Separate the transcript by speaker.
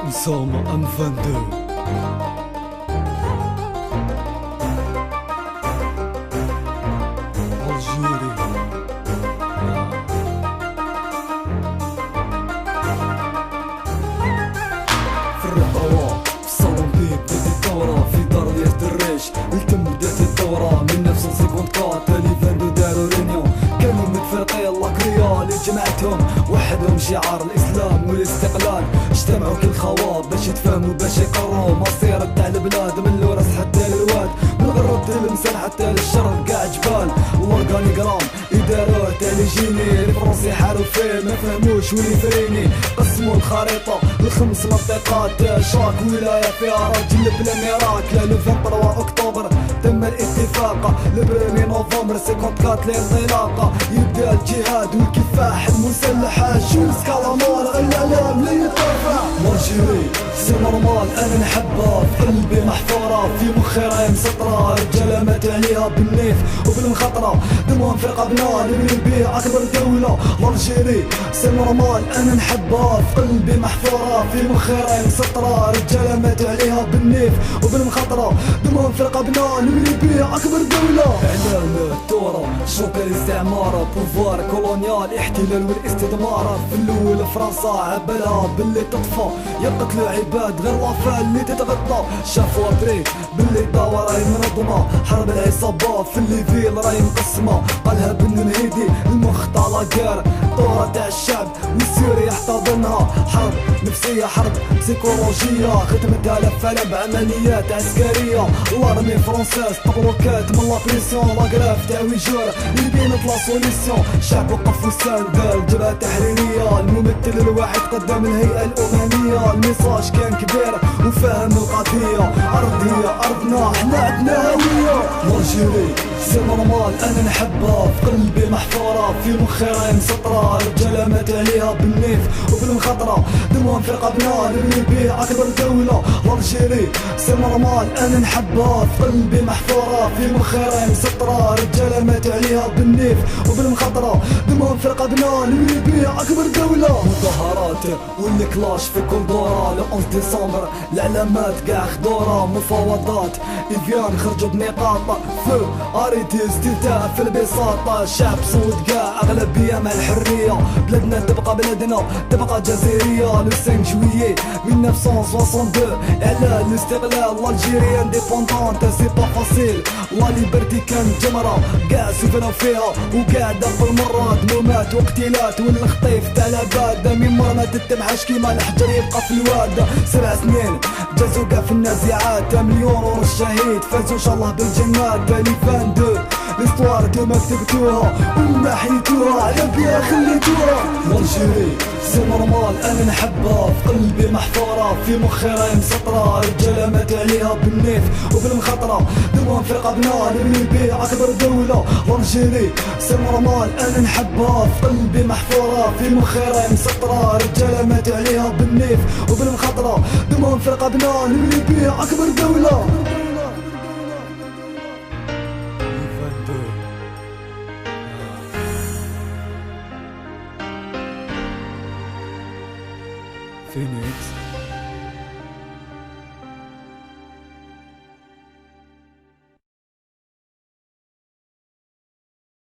Speaker 1: Insomma, M22. Algérie. في الرقوة في الصالون بيب بدات الدورة في دار ديال الدراج التم بدات الدورة من 1954 تالي 22 دارو رينيون كانوا متفرقين لاكريا اللي جمعتهم وحدهم شعار الإسلام والاستقلال اجتمعوا كل خوا باش يتفاهموا باش يقرروا مصير تاع البلاد من الوراس حتى للواد من الغرب للمسان حتى للشرق كاع جبال والأورغانيغرام يداروه تاع لي جيني الفرنسي حاروا فيه ما فهموش وين يفريني قسموا الخريطة لخمس منطقات شاك ولاية فيها راجل بلا ميراكل لو 23 أكتوبر تم الاتفاق لو 1 نوفمبر 54 الانطلاقة يبدا الجهاد والكفاح المسلح جوز كالامار الاعلام لا يترفع مارجيري سي نورمال انا نحبها في قلبي محفورة في مخي راهي مسطرة رجالة مات عليها بالنيف وبالمخطرة دموع في رقبنا نبني بيه اكبر دولة مارجيري سي نورمال انا نحبها في قلبي محفورة في مخي راهي مسطرة رجالة مات عليها بالنيف وبالمخطرة دموع في رقبنا نبني بيه اكبر دولة اعلان الثورة شوك الاستعمار بوفوار كولونيال احتلال والاستدمار في الاول فرنسا عبالها باللي تطفى يقتلوا عباد غير وفاء اللي تتغطى شافوا ابري باللي داور راهي منظمة حرب العصابة في الليفيل راهي مقسمة قالها بن مهيدي المخ تاع لاكار الثورة تاع الشعب والسوري يحتضنها حرب نفسية حرب بسيكولوجية خدمتها لفالة بعمليات عسكرية الارمي فرونسيز طبروكات من لابريسيون لاكراف تاع ويجور اللي بينت لا سوليسيون الشعب وقف وساند الجبهة التحريرية الممثل الواحد قدام الهيئة الأممية الميساج كان كبير وفاهم القضية أرضية أرضنا حنا عندنا هوية مارجيري سي نورمال أنا نحبها في قلبي محفورة في مخي راهي مسطرة رجالة مات عليها بالنيف وبالمخطرة دموع في رقبنا نبني بيه أكبر دولة مارجيري سي نورمال أنا نحبها في قلبي محفورة في مخي راهي مسطرة رجالة مات عليها بالنيف وبالمخطرة دموع في رقبنا نبني بيه أكبر دولة مظاهرات والكلاش في كل دورة ل 11 ديسمبر العلامات كاع خدورة مفاوضات إفيان خرجوا بنقاط فو اريتي استفتاء في البساطة الشعب صوت كاع أغلبية مع الحرية بلادنا تبقى بلادنا تبقى جزائرية لو 5 جويي 1962 على الاستقلال الجيري انديبوندونت سي با فاسيل لا ليبرتي كان جمرة كاع سفروا فيها وقاعدة في المرات دمومات واقتلات والخطيف تاع العباد من مرة ما تتمحاش كيما الحجر يبقى في الواد 7 سنين جازو كاع في النازعات مليون ورش شهيد فازو ان شاء الله بالجنات تالي 22 ليستوار كيما كتبتوها وما حيتوها على بيها خليتوها مارجيري سي نورمال انا نحبها في قلبي محفورة في مخي راهي مسطرة رجالة مات عليها بالنيف وبالمخطرة دموع في رقبنا نبني بيه اكبر دولة مارجيري سي نورمال انا نحبها في قلبي محفورة في مخي راهي مسطرة رجالة مات عليها بالنيف وبالمخطرة دموع في رقبنا نبني بيه اكبر دولة Phoenix.